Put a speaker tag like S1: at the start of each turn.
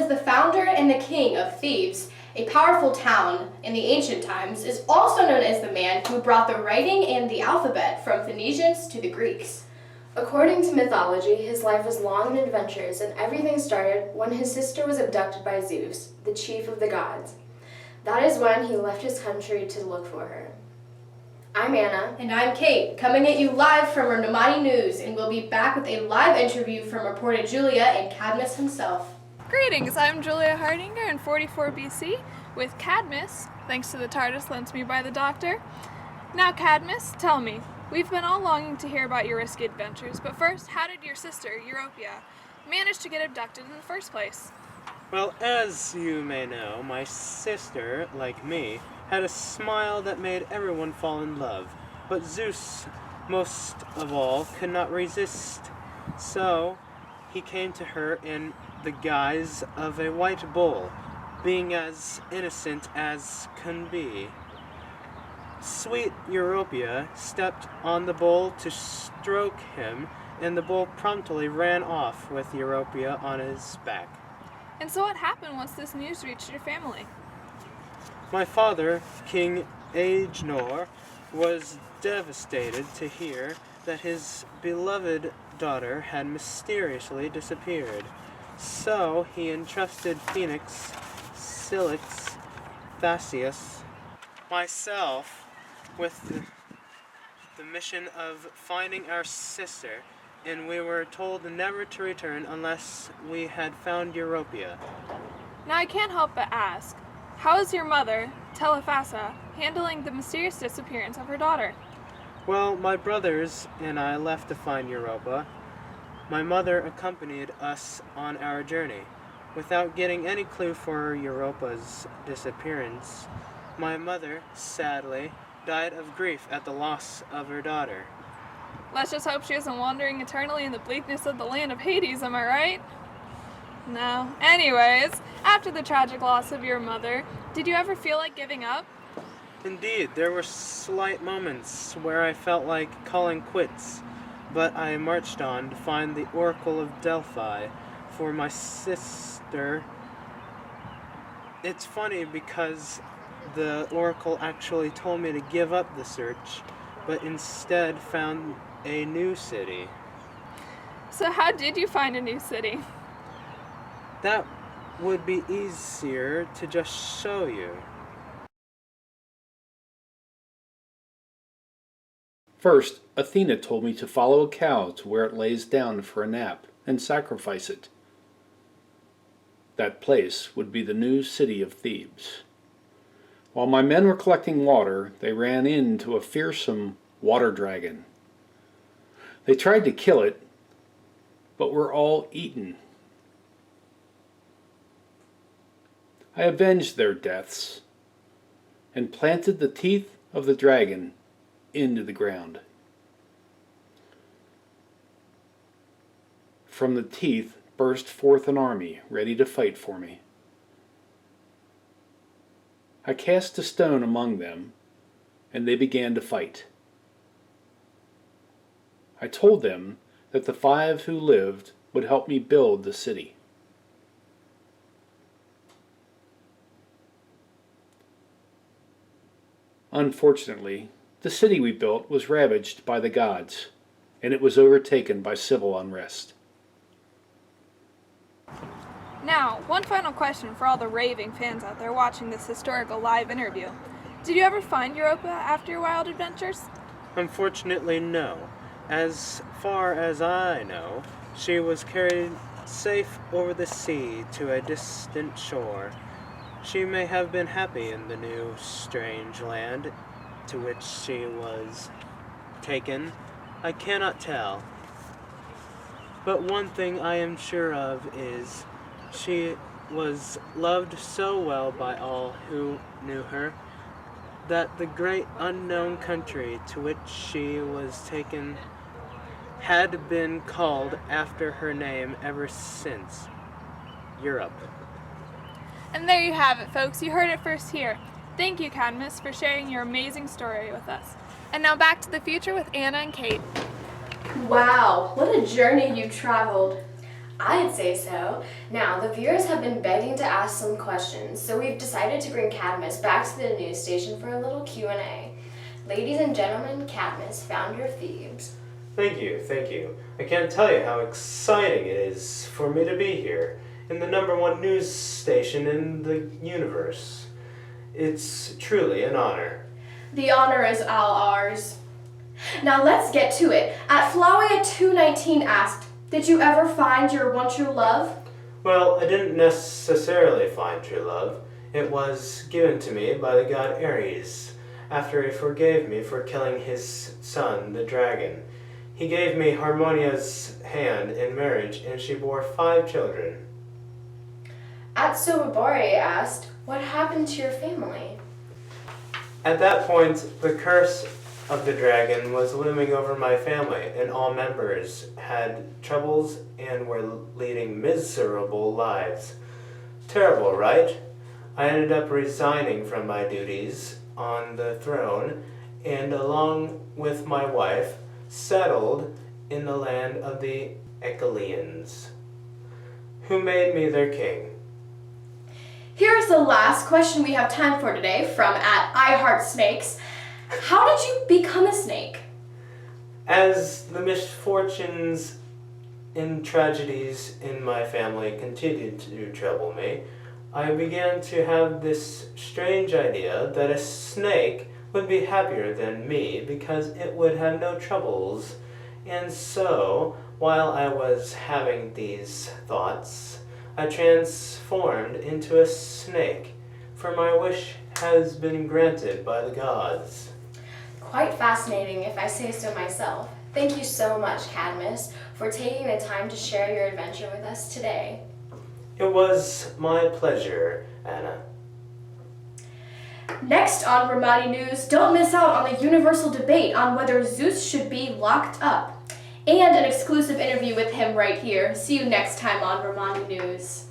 S1: was the founder and the king of Thebes, a powerful town in the ancient times, is also known as the man who brought the writing and the alphabet from Phoenicians to the Greeks.
S2: According to mythology, his life was long in adventures, and everything started when his sister was abducted by Zeus, the chief of the gods. That is when he left his country to look for her. I'm Anna.
S1: And I'm Kate, coming at you live from our Nomadi News, and we'll be back with a live interview from reporter Julia and Cadmus himself.
S3: Greetings, I'm Julia Hardinger in 44 BC with Cadmus, thanks to the TARDIS lent to me by the Doctor. Now Cadmus, tell me, we've been all longing to hear about your risky adventures, but first, how did your sister, Europia, manage to get abducted in the first place?
S4: Well, as you may know, my sister, like me, had a smile that made everyone fall in love, but Zeus, most of all, could not resist. So, he came to her in the guise of a white bull, being as innocent as can be. Sweet Europia stepped on the bull to stroke him, and the bull promptly ran off with Europia on his back.
S3: And so what happened once this news reached your family?
S4: My father, King Agenor, was devastated to hear that his beloved daughter had mysteriously disappeared. So he entrusted Phoenix, Cilix, Thasius, myself, with the mission of finding our sister, and we were told never to return unless we had found Europia.
S3: Now I can't help but ask, how is your mother, Telephassa, handling the mysterious disappearance of her daughter?
S4: Well, my brothers and I left to find Europa. My mother accompanied us on our journey. Without getting any clue for Europa's disappearance, my mother, sadly, died of grief at the loss of her daughter.
S3: Let's just hope she isn't wandering eternally in the bleakness of the land of Hades, am I right? No. Anyways, after the tragic loss of your mother, did you ever feel like giving up?
S4: Indeed, there were slight moments where I felt like calling quits, but I marched on to find the Oracle of Delphi for my sister. It's funny because the Oracle actually told me to give up the search, but instead found a new city.
S3: So how did you find a new city?
S4: That would be easier to just show you.
S5: First, Athena told me to follow a cow to where it lays down for a nap and sacrifice it. That place would be the new city of Thebes. While my men were collecting water, they ran into a fearsome water dragon. They tried to kill it, but were all eaten. I avenged their deaths and planted the teeth of the dragon into the ground. From the teeth burst forth an army ready to fight for me. I cast a stone among them, and they began to fight. I told them that the 5 who lived would help me build the city. Unfortunately, the city we built was ravaged by the gods, and it was overtaken by civil unrest.
S3: Now, one final question for all the raving fans out there watching this historical live interview. Did you ever find Europa after your wild adventures?
S4: Unfortunately, no. As far as I know, she was carried safe over the sea to a distant shore. She may have been happy in the new, strange land to which she was taken. I cannot tell. But one thing I am sure of is she was loved so well by all who knew her that the great unknown country to which she was taken had been called after her name ever since, Europe.
S3: And there you have it, folks. You heard it first here. Thank you, Cadmus, for sharing your amazing story with us. And now back to the future with Anna and Kate.
S1: Wow, what a journey you traveled.
S2: I'd say so. Now, the viewers have been begging to ask some questions, so we've decided to bring Cadmus back to the news station for a little Q&A. Ladies and gentlemen, Cadmus, founder of Thebes.
S4: Thank you, thank you. I can't tell you how exciting it is for me to be here in the #1 news station in the universe. It's truly an honor.
S1: The honor is all ours. Now let's get to it. At Flowea 219 asked, did you ever find your one true love?
S4: Well, I didn't necessarily find true love. It was given to me by the god Ares, after he forgave me for killing his son, the dragon. He gave me Harmonia's hand in marriage, and she bore 5 children.
S2: Atsobore asked, what happened to your family?
S4: At that point, the curse of the dragon was looming over my family, and all members had troubles and were leading miserable lives. Terrible, right? I ended up resigning from my duties on the throne, and along with my wife, settled in the land of the Echeleans, who made me their king.
S1: Here's the last question we have time for today from @iHeartSnakes. How did you become a snake?
S4: As the misfortunes and tragedies in my family continued to trouble me, I began to have this strange idea that a snake would be happier than me because it would have no troubles. And so, while I was having these thoughts, I transformed into a snake, for my wish has been granted by the gods.
S2: Quite fascinating, if I say so myself. Thank you so much, Cadmus, for taking the time to share your adventure with us today.
S4: It was my pleasure, Anna.
S1: Next on Ramadi News, don't miss out on the universal debate on whether Zeus should be locked up, and an exclusive interview with him right here. See you next time on Ramadi News.